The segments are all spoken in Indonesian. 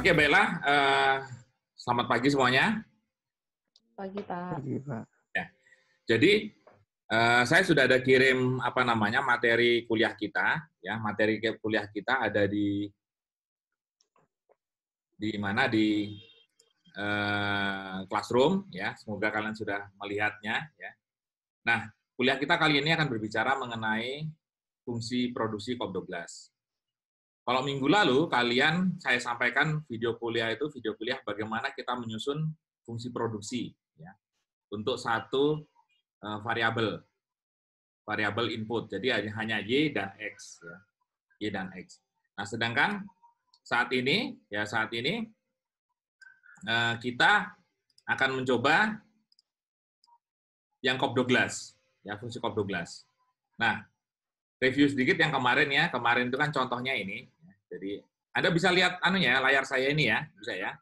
Oke, baiklah. Selamat pagi semuanya. Pagi, Pak. Pagi, Pak. Ya. Jadi, saya sudah ada kirim materi kuliah kita. Ya, materi kuliah kita ada di mana di Classroom. Ya, semoga kalian sudah melihatnya. Ya. Nah, kuliah kita kali ini akan berbicara mengenai fungsi produksi COP12. Kalau minggu lalu saya sampaikan video kuliah bagaimana kita menyusun fungsi produksi ya, untuk satu variabel input. Jadi hanya Y dan X ya. Y dan X. Nah, sedangkan saat ini kita akan mencoba yang COP12 ya, fungsi COP12. Nah, review sedikit yang kemarin ya. Kemarin itu kan contohnya ini. Jadi Anda bisa lihat layar saya ini ya, bisa ya.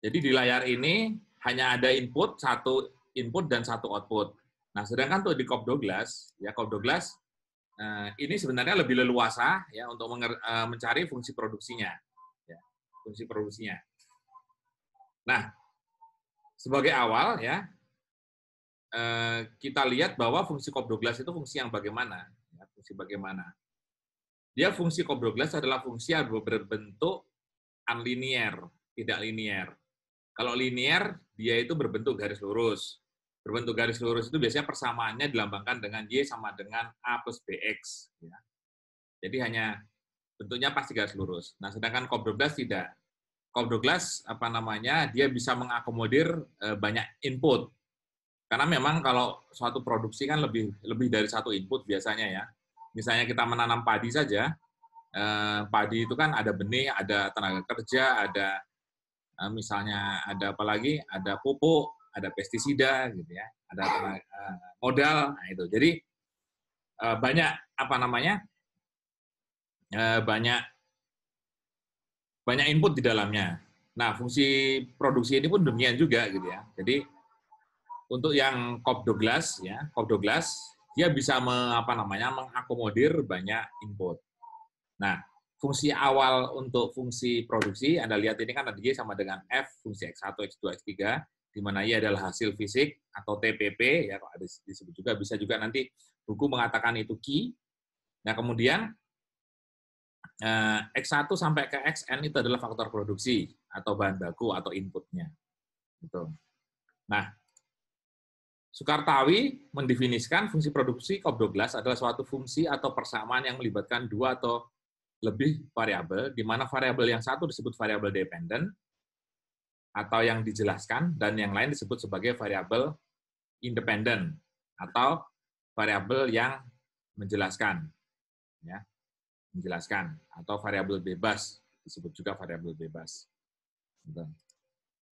Jadi di layar ini hanya ada satu input dan satu output. Nah, sedangkan tuh di COP12 ya, ini sebenarnya lebih leluasa ya untuk mencari fungsi produksinya. Ya, fungsi produksinya. Nah, sebagai awal ya, kita lihat bahwa fungsi COP12 itu fungsi yang bagaimana? Ya, fungsi bagaimana? Fungsi COP12 adalah fungsi yang berbentuk unlinear, tidak linear. Kalau linear, dia itu berbentuk garis lurus. Berbentuk garis lurus itu biasanya persamaannya dilambangkan dengan Y sama dengan A plus BX. Ya. Jadi hanya bentuknya pasti garis lurus. Nah, sedangkan COP12 tidak. COP12 dia bisa mengakomodir banyak input. Karena memang kalau suatu produksi kan lebih dari satu input biasanya ya. Misalnya kita menanam padi saja, padi itu kan ada benih, ada tenaga kerja, ada misalnya ada apa lagi, ada pupuk, ada pestisida gitu ya, ada modal, nah itu. Jadi banyak banyak input di dalamnya. Nah, fungsi produksi ini pun demikian juga gitu ya. Jadi untuk yang COP12 ya, dia bisa mengakomodir banyak input. Nah, fungsi awal untuk fungsi produksi, Anda lihat ini kan ada Y sama dengan F, fungsi X1, X2, X3, di mana Y adalah hasil fisik atau TPP, ya kalau ada disebut juga, bisa juga nanti buku mengatakan itu Q. Nah, kemudian X1 sampai ke XN itu adalah faktor produksi atau bahan baku atau inputnya. Gitu. Nah, Sukartawi mendefinisikan fungsi produksi COP12 adalah suatu fungsi atau persamaan yang melibatkan dua atau lebih variabel, di mana variabel yang satu disebut variabel dependent atau yang dijelaskan, dan yang lain disebut sebagai variabel independent atau variabel yang menjelaskan, ya, menjelaskan atau variabel bebas disebut juga variabel bebas.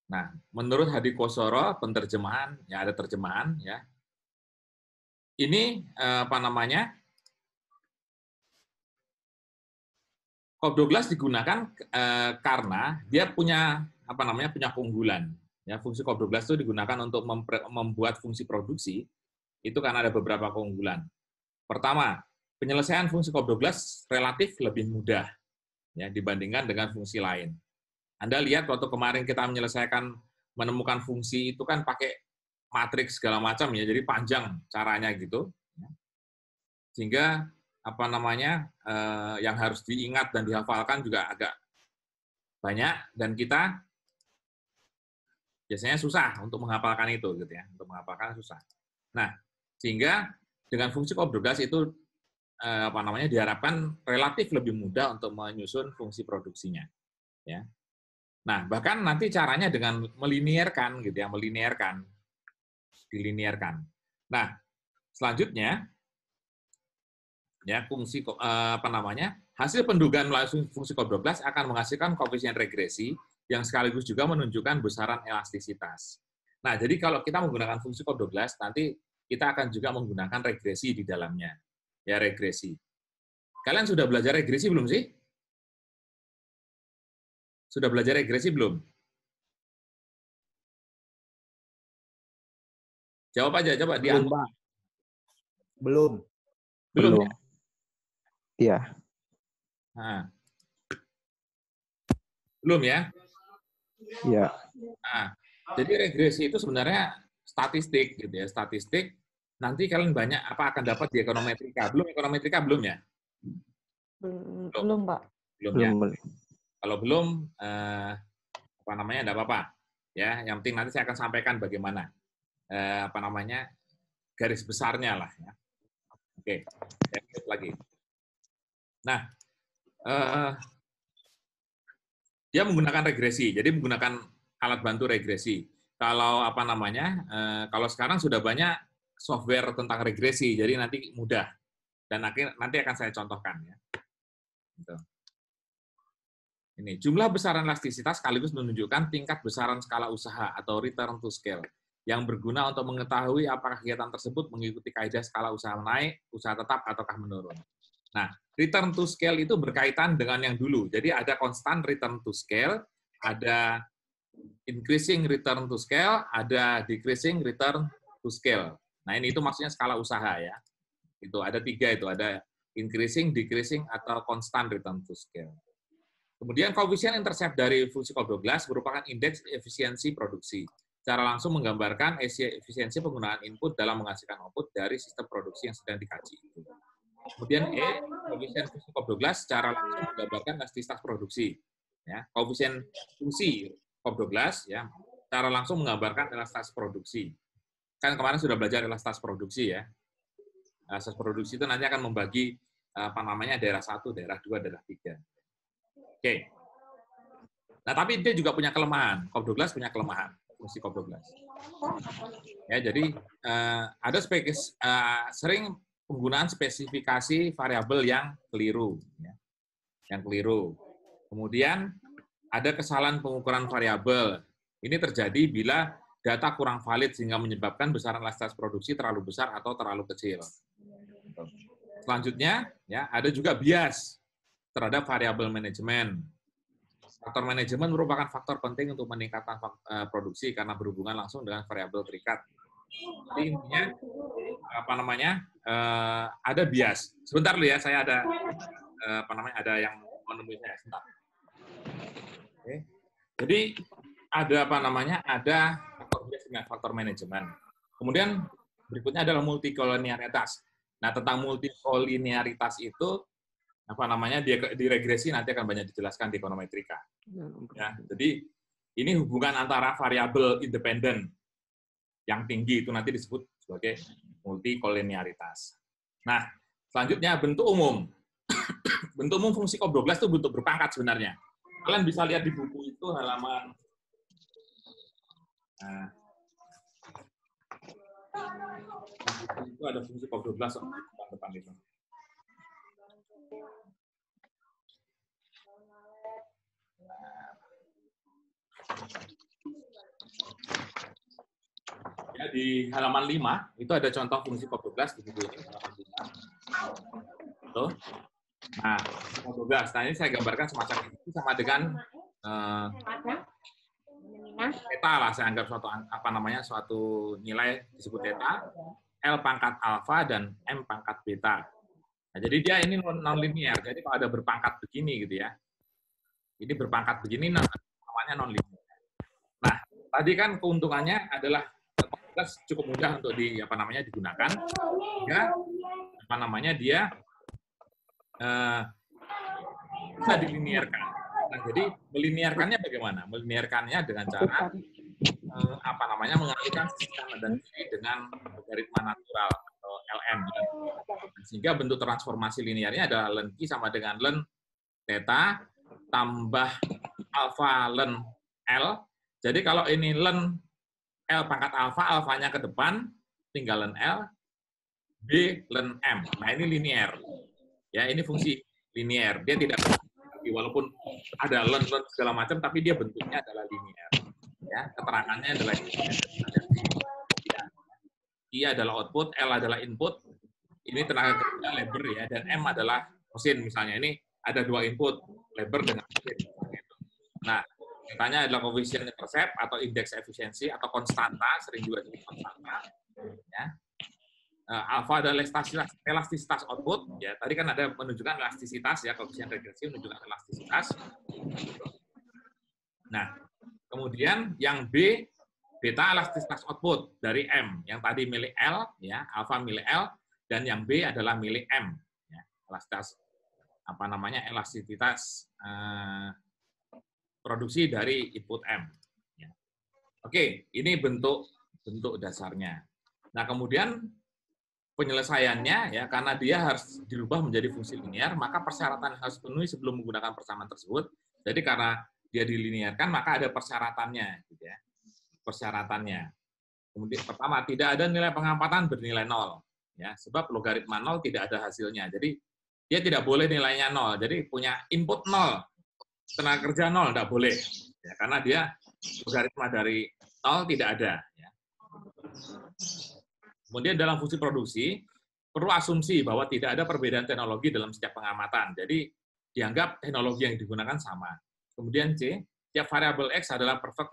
Nah, menurut Hadi Kosoro, penterjemahan, ya ada terjemahan, ya. Ini COP12 digunakan karena dia punya punya keunggulan. Ya, fungsi COP12 itu digunakan untuk membuat fungsi produksi itu karena ada beberapa keunggulan. Pertama, penyelesaian fungsi COP12 relatif lebih mudah ya dibandingkan dengan fungsi lain. Anda lihat waktu kemarin kita menemukan fungsi itu kan pakai matriks segala macam ya, jadi panjang caranya gitu. Sehingga yang harus diingat dan dihafalkan juga agak banyak, dan kita biasanya susah untuk menghafalkan itu gitu ya, untuk menghafalkan susah. Nah, sehingga dengan fungsi COP12 itu diharapkan relatif lebih mudah untuk menyusun fungsi produksinya ya. Nah, bahkan nanti caranya dengan melinearkan gitu ya, dilinearkan. Nah, selanjutnya ya fungsi hasil pendugaan melalui fungsi COP12 akan menghasilkan koefisien regresi yang sekaligus juga menunjukkan besaran elastisitas. Nah, jadi kalau kita menggunakan fungsi COP12 nanti kita akan juga menggunakan regresi di dalamnya. Ya, regresi. Kalian sudah belajar regresi belum sih? Sudah belajar regresi belum? Jawab aja, coba. Belum, Pak. Belum. Belum. Iya. Nah, Belum ya? Iya. Nah, jadi regresi itu sebenarnya statistik gitu ya, statistik. Nanti kalian banyak apa akan dapat di ekonometrika. Belum ekonometrika belum ya? Belum, Belum, Pak. belum ya. Belum. Kalau belum apa namanya enggak apa-apa. Ya, yang penting nanti saya akan sampaikan bagaimana apa namanya garis besarnya lah ya. Oke. Saya lanjut lagi. Nah, dia menggunakan regresi. Jadi menggunakan alat bantu regresi. Kalau apa namanya? Kalau sekarang sudah banyak software tentang regresi, jadi nanti mudah. Dan nanti akan saya contohkan ya. Gitu. Ini jumlah besaran elastisitas sekaligus menunjukkan tingkat besaran skala usaha atau return to scale yang berguna untuk mengetahui apakah kegiatan tersebut mengikuti kaidah skala usaha naik, usaha tetap ataukah menurun. Nah, return to scale itu berkaitan dengan yang dulu. Jadi ada constant return to scale, ada increasing return to scale, ada decreasing return to scale. Nah, ini itu maksudnya skala usaha ya. Itu ada 3 itu, ada increasing, decreasing atau constant return to scale. Kemudian koefisien intercept dari fungsi Cobb-Douglas merupakan indeks efisiensi produksi. Secara langsung menggambarkan efisiensi penggunaan input dalam menghasilkan output dari sistem produksi yang sedang dikaji. Kemudian koefisien fungsi Cobb-Douglas secara langsung menggambarkan elastisitas produksi. Ya, koefisien fungsi Cobb-Douglas ya, secara langsung menggambarkan elastisitas produksi. Kan kemarin sudah belajar elastisitas produksi ya. Elastisitas produksi itu nanti akan membagi apa namanya daerah 1, daerah 2, daerah 3. Oke. Nah, tapi dia juga punya kelemahan. Cobb-Douglas punya kelemahan, fungsi Cobb-Douglas. Ya, jadi ada sering penggunaan spesifikasi variabel yang keliru, ya. Yang keliru. Kemudian ada kesalahan pengukuran variabel. Ini terjadi bila data kurang valid sehingga menyebabkan besaran elastisitas produksi terlalu besar atau terlalu kecil. Selanjutnya, ya ada juga bias terhadap variabel manajemen. Faktor manajemen merupakan faktor penting untuk meningkatkan produksi karena berhubungan langsung dengan variabel terikat. Jadi intinya apa namanya ada bias. Sebentar dulu ya, saya ada apa namanya ada yang menemui saya. Sebentar. Oke. Jadi ada apa namanya ada faktor bias dengan faktor manajemen. Kemudian berikutnya adalah multikolinearitas. Nah, tentang multikolinearitas itu apa namanya di regresi nanti akan banyak dijelaskan di ekonometrika. Ya, jadi ini hubungan antara variabel independen yang tinggi itu nanti disebut sebagai multikolinearitas. Nah, selanjutnya bentuk umum. Bentuk umum fungsi Cobb-Douglas itu bentuk berpangkat sebenarnya. Kalian bisa lihat di buku itu halaman itu ada fungsi Cobb-Douglas depan itu. Ya, di halaman 5 itu ada contoh fungsi Cobb-Douglas di buku ini halaman 5. Tuh. Nah, Cobb-Douglas. Nah, ini saya gambarkan semacam ini sama dengan theta lah, saya anggap suatu nilai disebut theta, L pangkat alfa dan M pangkat beta. Nah, jadi dia ini non-linear. Jadi kalau ada berpangkat begini gitu ya. Ini berpangkat begini namanya non-linear. Nah, tadi kan keuntungannya adalah cukup mudah untuk digunakan. Ya, dia bisa dilinearkan. Nah, jadi melinearkannya bagaimana? Melinearkannya dengan cara mengalihkan sistem dan dengan logaritma natural atau LN. Sehingga bentuk transformasi linearnya adalah ln Q sama dengan ln theta tambah alfa ln L. Jadi kalau ini ln L pangkat alfa, alfanya ke depan, tinggal ln L, B ln M. Nah, ini linear. Ya, ini fungsi linear. Dia tidak walaupun ada ln segala macam, tapi dia bentuknya adalah linear. Ya, keterangannya adalah linear. I adalah output, L adalah input. Ini tenaga kerja labor ya, dan M adalah mesin misalnya. Ini ada 2 input, labor dengan mesin. Nah, katanya adalah koefisien intercept atau indeks efisiensi atau konstanta, sering juga disebut konstanta. Ya. Alfa adalah elastisitas output. Ya, tadi kan ada menunjukkan elastisitas ya, koefisien regresi menunjukkan elastisitas. Nah, kemudian yang B, beta elastisitas output dari M. Yang tadi milik L, ya, alfa milik L, dan yang B adalah milik M. Ya, elastisitas elastisitas produksi dari input M. Ya. Oke, ini bentuk dasarnya. Nah, kemudian penyelesaiannya, ya, karena dia harus dirubah menjadi fungsi linear, maka persyaratan harus penuhi sebelum menggunakan persamaan tersebut. Jadi karena dia dilinearkan, maka ada persyaratannya, gitu ya. Persyaratannya. Kemudian pertama, tidak ada nilai pengamatan bernilai 0, ya, sebab logaritma 0 tidak ada hasilnya. Jadi dia tidak boleh nilainya 0. Jadi punya input 0, tenaga kerja 0, tidak boleh, ya, karena dia logaritma dari 0 tidak ada. Ya. Kemudian dalam fungsi produksi, perlu asumsi bahwa tidak ada perbedaan teknologi dalam setiap pengamatan. Jadi dianggap teknologi yang digunakan sama. Kemudian C, tiap variabel X adalah perfect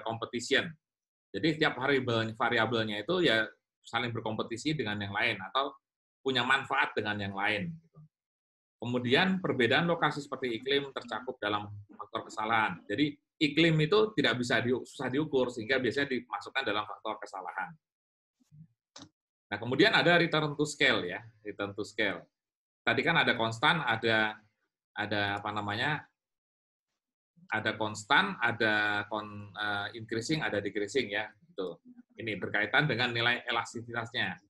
competition. Jadi setiap variabelnya itu ya saling berkompetisi dengan yang lain atau punya manfaat dengan yang lain. Kemudian perbedaan lokasi seperti iklim tercakup dalam faktor kesalahan. Jadi iklim itu tidak bisa susah diukur sehingga biasanya dimasukkan dalam faktor kesalahan. Nah, kemudian ada return to scale, ya, return to scale. Tadi kan ada konstan, ada apa namanya? Ada konstan, ada increasing, ada decreasing, ya. Gitu. Ini berkaitan dengan nilai elastisitasnya,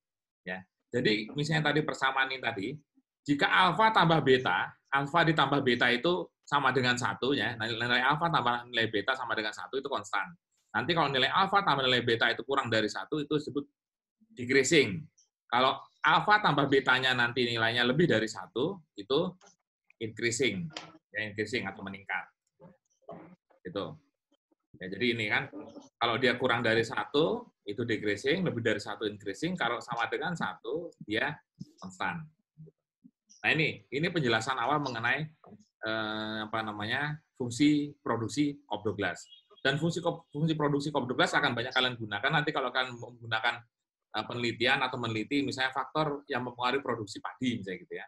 ya. Jadi misalnya tadi persamaan ini tadi, jika alfa tambah beta, alfa ditambah beta itu sama dengan 1, ya. Nilai alfa tambah nilai beta sama dengan 1 itu konstan. Nanti kalau nilai alfa tambah nilai beta itu kurang dari 1 itu disebut decreasing. Kalau alfa tambah betanya nanti nilainya lebih dari 1, itu increasing, ya, increasing atau meningkat. Gitu. Ya, jadi ini kan, kalau dia kurang dari 1, itu decreasing, lebih dari 1 increasing, kalau sama dengan 1, dia konstan. Nah, ini penjelasan awal mengenai fungsi produksi Cobb-Douglas. Dan fungsi produksi Cobb-Douglas akan banyak kalian gunakan nanti kalau kalian menggunakan penelitian atau meneliti misalnya faktor yang mempengaruhi produksi padi misalnya gitu ya.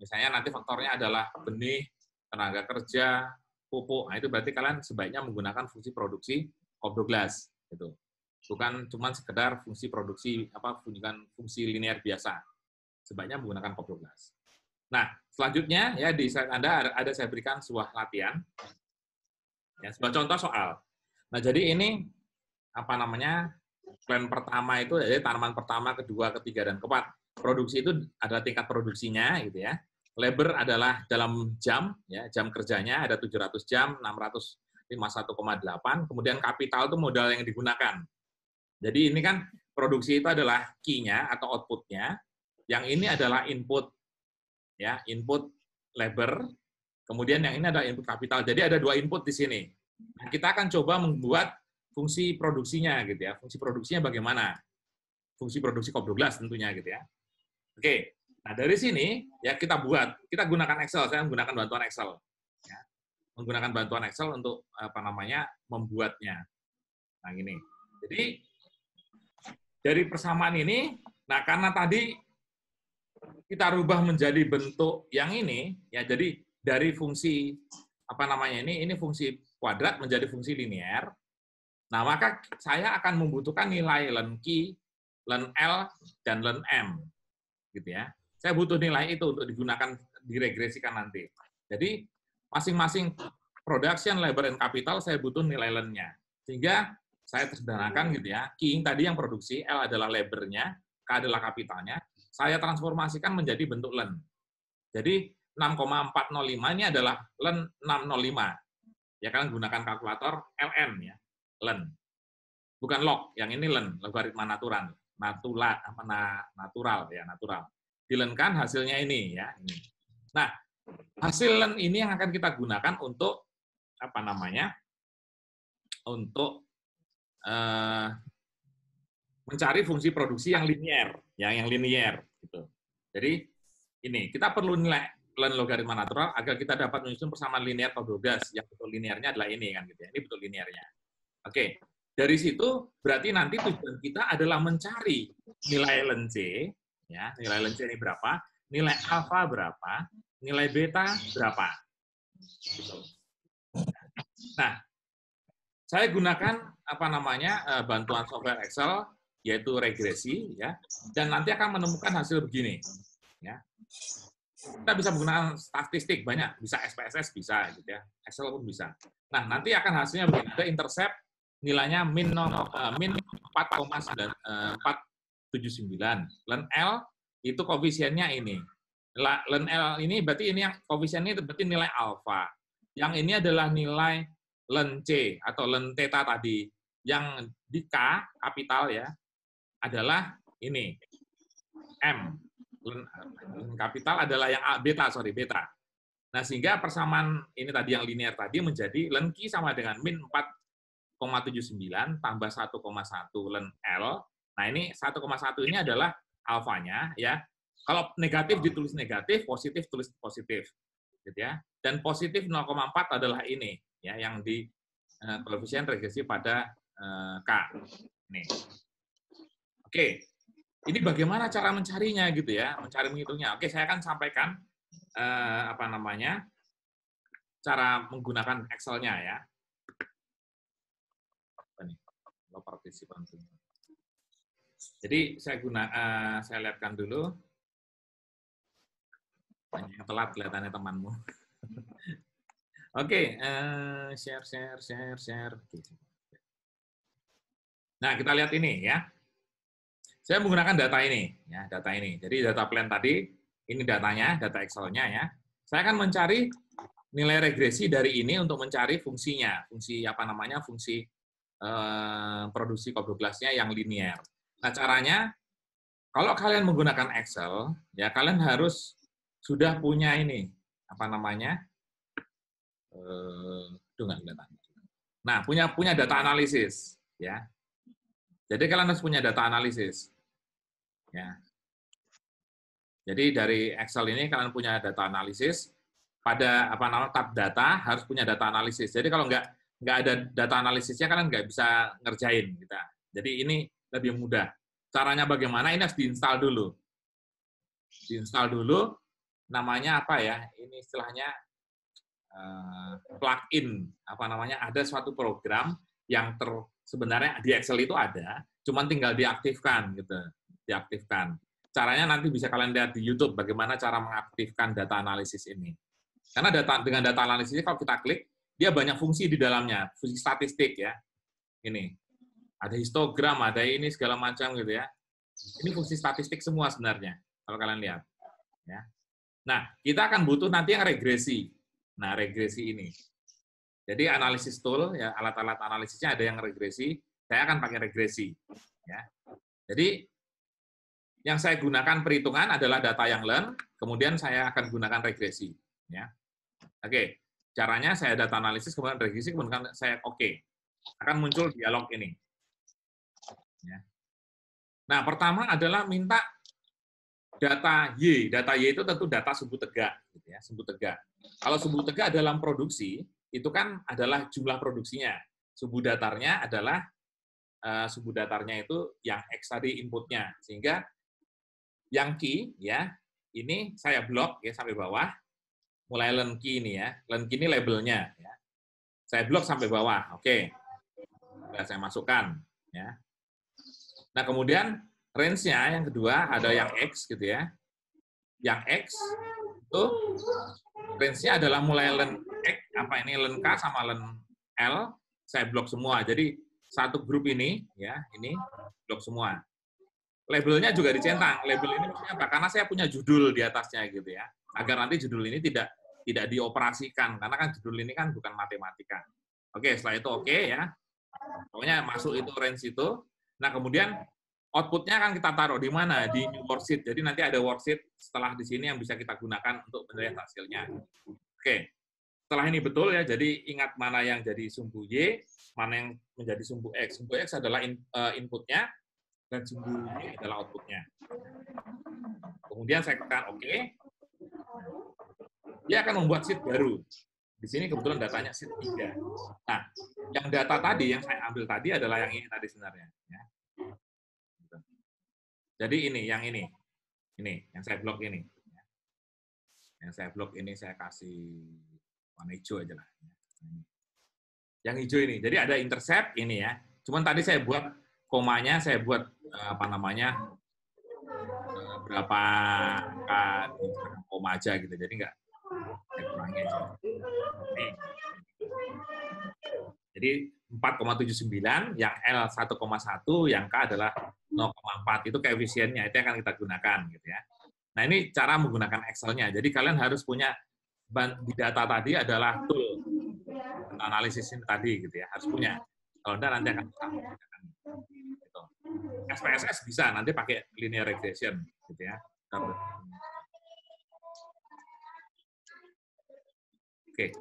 Misalnya nanti faktornya adalah benih, tenaga kerja, pupuk. Nah, itu berarti kalian sebaiknya menggunakan fungsi produksi Cobb-Douglas gitu. Bukan cuma sekedar fungsi produksi fungsi linear biasa. Sebaiknya menggunakan Cobb-Douglas. Nah, selanjutnya ya di slide Anda ada saya berikan sebuah latihan. Ya, sebuah contoh soal. Nah, jadi ini plan pertama itu jadi tanaman pertama, kedua, ketiga, dan keempat. Produksi itu adalah tingkat produksinya, gitu ya. Labor adalah dalam jam, ya, jam kerjanya ada 700 jam, 651,8. Kemudian kapital itu modal yang digunakan. Jadi ini kan produksi itu adalah key-nya atau output-nya. Yang ini adalah input, ya, input labor. Kemudian yang ini adalah input kapital. Jadi ada 2 input di sini. Nah, kita akan coba membuat fungsi produksinya gitu ya. Fungsi produksinya bagaimana? Fungsi produksi Cobb-Douglas tentunya gitu ya. Oke. Nah, dari sini ya kita gunakan Excel, saya menggunakan bantuan Excel. Ya. Menggunakan bantuan Excel untuk membuatnya. Nah, gini. Jadi dari persamaan ini, nah karena tadi kita rubah menjadi bentuk yang ini ya, jadi dari fungsi ini fungsi kuadrat menjadi fungsi linear. Nah, maka saya akan membutuhkan nilai len Q, len L, dan len M. Gitu ya. Saya butuh nilai itu untuk digunakan, diregresikan nanti. Jadi, masing-masing production, labor, and capital, saya butuh nilai len-nya. Sehingga saya sederhanakan gitu ya. Q tadi yang produksi, L adalah labor-nya, K adalah kapitalnya. Saya transformasikan menjadi bentuk len. Jadi, 6,405 ini adalah len 605. Ya, kalian gunakan kalkulator LN ya. Len. Bukan log, yang ini len, logaritma natural. Natural. Dilenkan hasilnya ini ya. Ini. Nah, hasil len ini yang akan kita gunakan untuk untuk mencari fungsi produksi yang linear, yang linear gitu. Jadi ini kita perlu nilai len logaritma natural agar kita dapat menyusun persamaan linear Cobb-Douglas yang betul linearnya adalah ini kan gitu ya. Ini betul linearnya. Oke, dari situ berarti nanti tujuan kita adalah mencari nilai len C, ya, nilai len C ini berapa, nilai alfa berapa, nilai beta berapa. Gitu. Nah, saya gunakan bantuan software Excel, yaitu regresi, ya, dan nanti akan menemukan hasil begini. Ya. Kita bisa menggunakan statistik banyak, bisa SPSS bisa, gitu ya, Excel pun bisa. Nah, nanti akan hasilnya begini, ada intercept nilainya min 4,79. Len L itu koefisiennya ini. Len L ini berarti ini yang koefisiennya itu berarti nilai alfa. Yang ini adalah nilai len C atau len theta tadi. Yang di K kapital ya adalah ini M. Len kapital adalah yang beta. Nah, sehingga persamaan ini tadi yang linear tadi menjadi len Q sama dengan min 4,79 tambah 1,1 len L. Nah, ini 1,1 ini adalah alfanya ya. Kalau negatif ditulis negatif, positif tulis positif. Gitu ya. Dan positif 0,4 adalah ini ya yang di koefisien regresi pada K. Nih. Oke. Ini bagaimana cara mencarinya gitu ya, mencari menghitungnya. Oke, saya akan sampaikan cara menggunakan Excel-nya ya. Partisipan. Jadi saya saya lihatkan dulu. Banyak yang telat kelihatannya temanmu. Oke, share. Nah, kita lihat ini ya. Saya menggunakan data ini, ya, data ini. Jadi data plan tadi, ini datanya, data Excel-nya ya. Saya akan mencari nilai regresi dari ini untuk mencari fungsinya, fungsi produksi cobroglasnya yang linear. Nah, caranya, kalau kalian menggunakan Excel, ya kalian harus sudah punya ini, nah, punya data analisis, ya. Jadi kalian harus punya data analisis. Ya. Jadi dari Excel ini kalian punya data analisis, pada tab data harus punya data analisis. Jadi kalau nggak ada data analisisnya kalian nggak bisa ngerjain kita. Jadi ini lebih mudah. Caranya bagaimana? Ini harus diinstal dulu. Diinstal dulu. Namanya apa ya? Ini istilahnya plugin. Ada suatu program yang sebenarnya di Excel itu ada, cuman tinggal diaktifkan gitu. Diaktifkan. Caranya nanti bisa kalian lihat di YouTube bagaimana cara mengaktifkan data analisis ini. Karena dengan data analisisnya kalau kita klik, dia banyak fungsi di dalamnya, fungsi statistik ya. Ini ada histogram, ada ini segala macam gitu ya. Ini fungsi statistik semua sebenarnya kalau kalian lihat. Ya. Nah, kita akan butuh nanti yang regresi. Nah, regresi ini. Jadi analisis tool ya, alat-alat analisisnya ada yang regresi. Saya akan pakai regresi. Ya. Jadi yang saya gunakan perhitungan adalah data yang learn, kemudian saya akan gunakan regresi. Ya. Oke, caranya saya data analisis, kemudian regresi, kemudian saya oke. Akan muncul dialog ini. Ya. Nah, pertama adalah minta data Y. Data Y itu tentu data sumbu tegak. Gitu ya, sumbu tegak. Kalau sumbu tegak dalam produksi, itu kan adalah jumlah produksinya. Sumbu datarnya adalah itu yang X tadi inputnya. Sehingga yang key, ya, ini saya blok ya sampai bawah. Mulai len key ini ya. Len key ini labelnya. Ya. Saya blok sampai bawah. Oke. Sudah saya masukkan. Ya. Nah, kemudian range-nya yang kedua ada yang X gitu ya. Yang X itu range-nya adalah mulai len X, len K sama len L, saya blok semua. Jadi satu grup ini ya, ini blok semua. Labelnya juga dicentang. Label ini maksudnya apa? Karena saya punya judul di atasnya gitu ya. Agar nanti judul ini tidak dioperasikan karena kan judul ini kan bukan matematika. Oke, setelah itu oke ya. Pokoknya masuk itu range itu. Nah, kemudian output-nya akan kita taruh di mana? Di new worksheet. Jadi nanti ada worksheet setelah di sini yang bisa kita gunakan untuk melihat hasilnya. Oke. Setelah ini betul ya, jadi ingat mana yang jadi sumbu Y, mana yang menjadi sumbu X. Sumbu X adalah inputnya, dan sumbu Y adalah outputnya. Kemudian saya tekan OK. Dia akan membuat sheet baru. Di sini kebetulan datanya sheet 3. Nah, yang data tadi, yang saya ambil tadi adalah yang ini tadi sebenarnya. Ya. Jadi ini, yang ini. Ini, yang saya blok ini. Yang saya blok ini saya kasih warna hijau aja lah. Yang hijau ini. Jadi ada intercept ini ya. Cuman tadi saya buat komanya, saya buat apa namanya berapa angka di belakang koma aja gitu. Jadi nggak saya kurangi aja. Oke. Jadi 4,79, yang L 1,1, yang K adalah 0,4. Itu koefisiennya, itu yang akan kita gunakan gitu ya. Nah, ini cara menggunakan Excel-nya. Jadi kalian harus punya di data tadi adalah tool analisis ini tadi gitu ya, harus punya. Kalau enggak nanti akan susah menggunakan gitu. SPSS bisa nanti pakai linear regression gitu ya. Oke.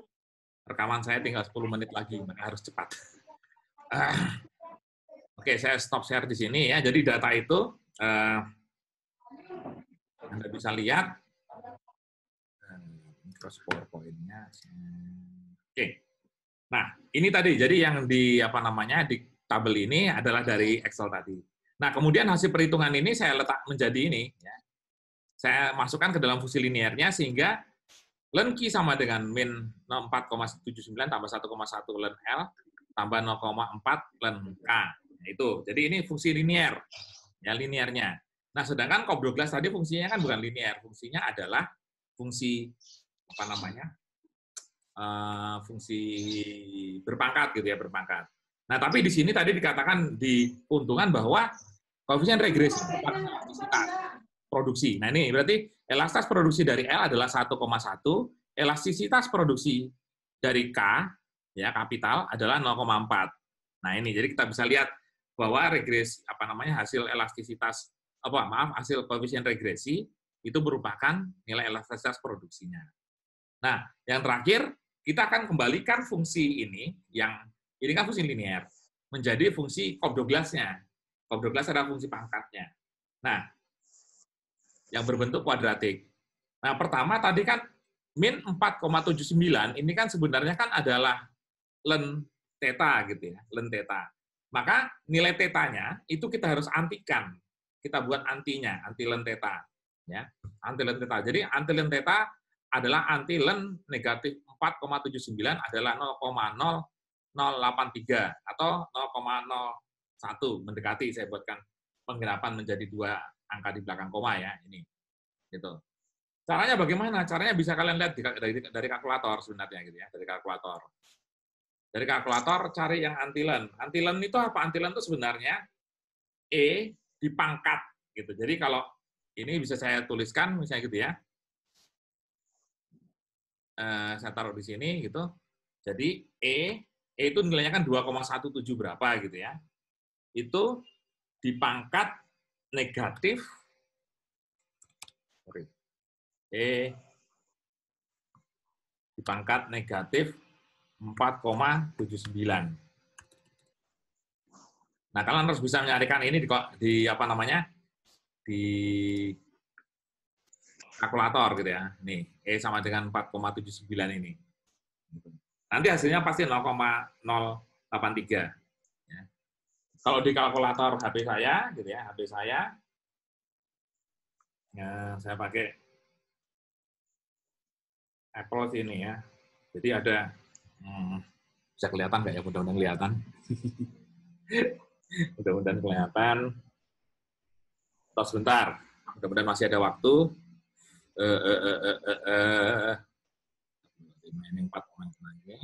Rekaman saya tinggal 10 menit lagi, maka harus cepat. Oke, saya stop share di sini ya. Jadi data itu Anda bisa lihat terus PowerPoint-nya. Oke. Nah, ini tadi. Jadi yang di apa namanya di tabel ini adalah dari Excel tadi. Nah, kemudian hasil perhitungan ini saya letak menjadi ini ya. Saya masukkan ke dalam fungsi linearnya sehingga len Q sama dengan min 4,79 tambah 1,1 len L tambah 0,4 len K. Nah, itu. Jadi ini fungsi linear. Ya, linearnya. Nah, sedangkan Cobbloglass tadi fungsinya kan bukan linear. Fungsinya adalah fungsi apa namanya? Fungsi berpangkat gitu ya, berpangkat. Nah, tapi di sini tadi dikatakan di keuntungan bahwa koefisien regresi merupakan elastisitas produksi. Nah, ini berarti elastisitas produksi dari L adalah 1,1, elastisitas produksi dari K ya kapital adalah 0,4. Nah, ini jadi kita bisa lihat bahwa regresi apa namanya hasil elastisitas hasil koefisien regresi itu merupakan nilai elastisitas produksinya. Nah, yang terakhir kita akan kembalikan fungsi ini kan fungsi linear menjadi fungsi Cobbloglass-nya. Cobbloglass adalah fungsi pangkatnya. Nah, yang berbentuk kuadratik. Nah, pertama tadi kan min 4,79 ini kan sebenarnya kan adalah len theta gitu ya, len theta. Maka nilai tetanya itu kita harus antikan. Kita buat antinya, anti len theta ya. Anti len theta. Jadi anti len theta adalah anti len negatif 4,79 adalah 0,0083 atau 0,01 mendekati, saya buatkan penggerapan menjadi 2 angka di belakang koma ya ini gitu. Caranya bagaimana? Caranya bisa kalian lihat dari kalkulator sebenarnya gitu ya, dari kalkulator. Dari kalkulator cari yang antilen. Antilen itu apa? Antilen itu sebenarnya E dipangkat gitu. Jadi kalau ini bisa saya tuliskan misalnya gitu ya. Saya taruh di sini gitu. Jadi E itu nilainya kan 2,17 berapa gitu ya. Itu dipangkat negatif E dipangkat negatif 4,79. Nah, kalian harus bisa menyarikan ini di apa namanya? Di kalkulator gitu ya. Nih, E sama dengan 4,79 ini. Nanti hasilnya pasti 0,083. Ya. Kalau di kalkulator HP saya, gitu ya, HP saya, ya, saya pakai Apple sini ya. Jadi ada, bisa kelihatan nggak ya? Mudah-mudahan kelihatan. Mudah-mudahan kelihatan. Terus sebentar. Mudah-mudahan masih ada waktu. Ini 4 lagi.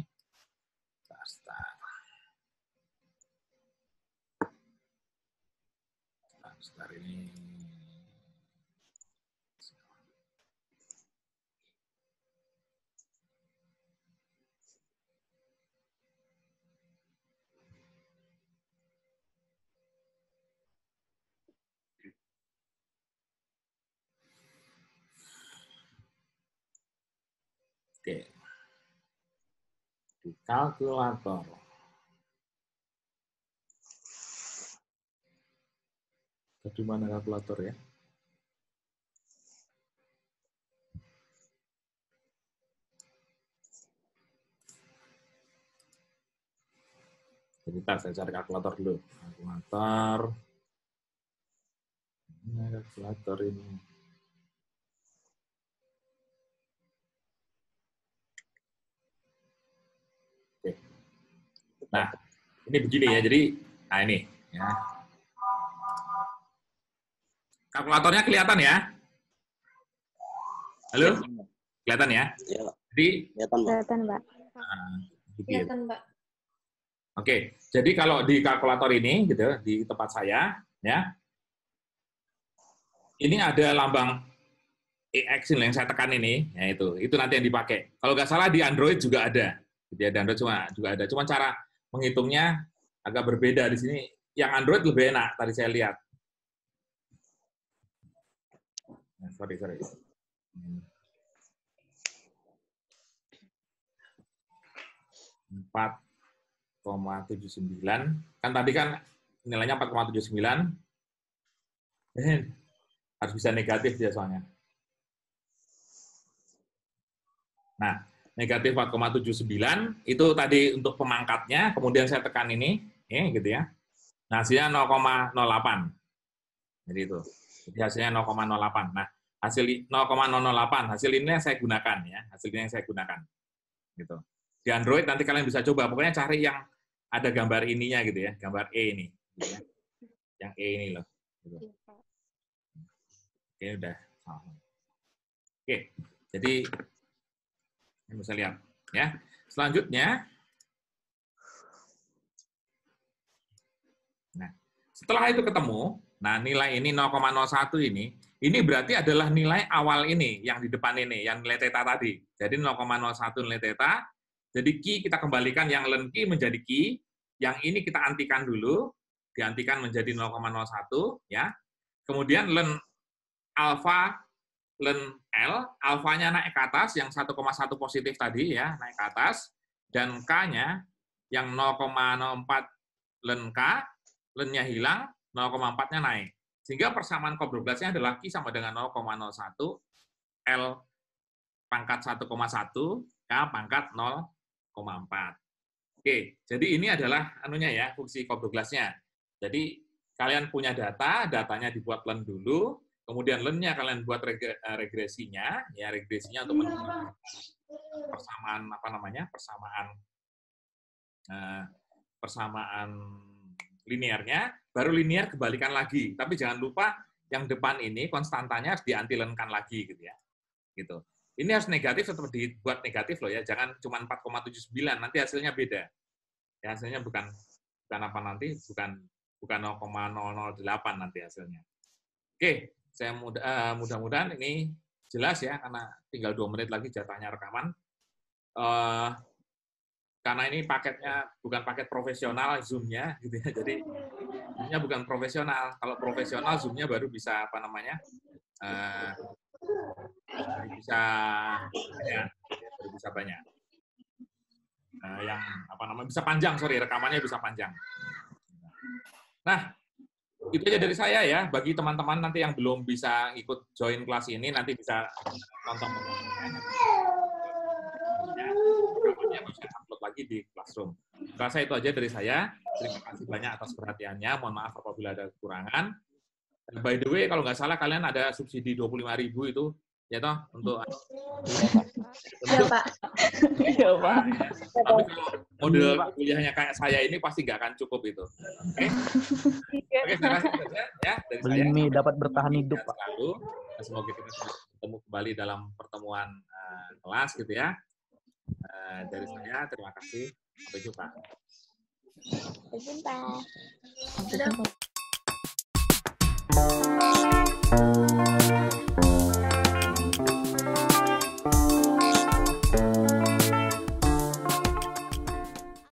Start ini. Oke. Di kalkulator. Di mana kalkulator ya? Jadi saya cari kalkulator dulu. Kalkulator ini. Oke. Nah, ini begini ya. Jadi, nah ini. Ya. Kalkulatornya kelihatan ya? Halo? Kelihatan ya? Iya, Pak. Jadi, Kelihatan, Mbak. nah, gitu ya. Kelihatan, Mbak. Oke, jadi kalau di kalkulator ini, gitu, di tempat saya, ya, ini ada lambang EX yang saya tekan ini, ya itu nanti yang dipakai. Kalau nggak salah di Android juga ada, jadi di Android juga ada. Cuma cara menghitungnya agak berbeda di sini. Yang Android lebih enak, tadi saya lihat. Sorry. 4,79. Kan tadi kan nilainya 4,79. Harus bisa negatif dia soalnya. Nah, negatif 4,79 itu tadi untuk pemangkatnya, kemudian saya tekan ini, gitu ya. Nah, hasilnya 0,08. Jadi itu. Jadi hasilnya 0,08. Nah, hasil 0,008, hasil ini yang saya gunakan ya, hasil ini yang saya gunakan. Gitu. Di Android nanti kalian bisa coba, pokoknya cari yang ada gambar ininya gitu ya, gambar E ini. Gitu ya. Yang E ini loh. Gitu. Oke, udah. Oke, jadi ini bisa lihat ya. Selanjutnya, nah setelah itu ketemu, nah nilai ini 0,01 ini berarti adalah nilai awal ini yang di depan ini, yang nilai theta tadi. Jadi 0,01 nilai theta. Jadi Q kita kembalikan yang len Q menjadi Q, yang ini kita antikan dulu, diantikan menjadi 0,01 ya. Kemudian len alfa, len L, alfanya naik ke atas, yang 1,1 positif tadi ya, naik ke atas, dan K-nya yang 0,04 len K, lennya hilang, 0,4-nya naik. Sehingga persamaan Cobb-Douglas-nya adalah Q sama dengan 0,01, L pangkat 1,1, K pangkat 0,4. Oke, jadi ini adalah anunya ya, fungsi Cobb-Douglas-nya. Jadi kalian punya data, datanya dibuat len dulu, kemudian lennya kalian buat regresinya, ya regresinya untuk menemukan persamaan apa namanya, persamaan linearnya, baru linear kebalikan lagi. Tapi jangan lupa yang depan ini konstantanya harus diantilenkan lagi gitu ya. Gitu. Ini harus negatif tetap dibuat negatif loh ya, jangan cuma 4,79, nanti hasilnya beda. Ya hasilnya bukan apa nanti, bukan 0,008 nanti hasilnya. Oke, saya mudah-mudahan ini jelas ya, karena tinggal 2 menit lagi jatahnya rekaman. Karena ini paketnya bukan paket profesional Zoom-nya, gitu ya. Jadi Zoom-nya bukan profesional. Kalau profesional Zoom-nya baru bisa apa namanya, bisa banyak. Yang apa namanya bisa panjang, rekamannya bisa panjang. Nah, itu aja dari saya ya. Bagi teman-teman nanti yang belum bisa ikut join kelas ini, nanti bisa nonton rekamannya bisa upload lagi di Classroom. Rasa itu aja dari saya. Terima kasih banyak atas perhatiannya. Mohon maaf apabila ada kekurangan. Dan by the way, kalau nggak salah kalian ada subsidi 25.000 itu, ya toh, untuk Iya, Pak. Iya, Pak. tapi kalau model kuliahnya kayak saya ini pasti nggak akan cukup itu. Oke? Oke, terima kasih ya dari Beli saya. mie dapat bertahan hidup, Pak. Selalu. Semoga kita bertemu kembali dalam pertemuan kelas gitu ya. Dari saya, terima kasih. Sampai jumpa. Sampai jumpa. Sudah.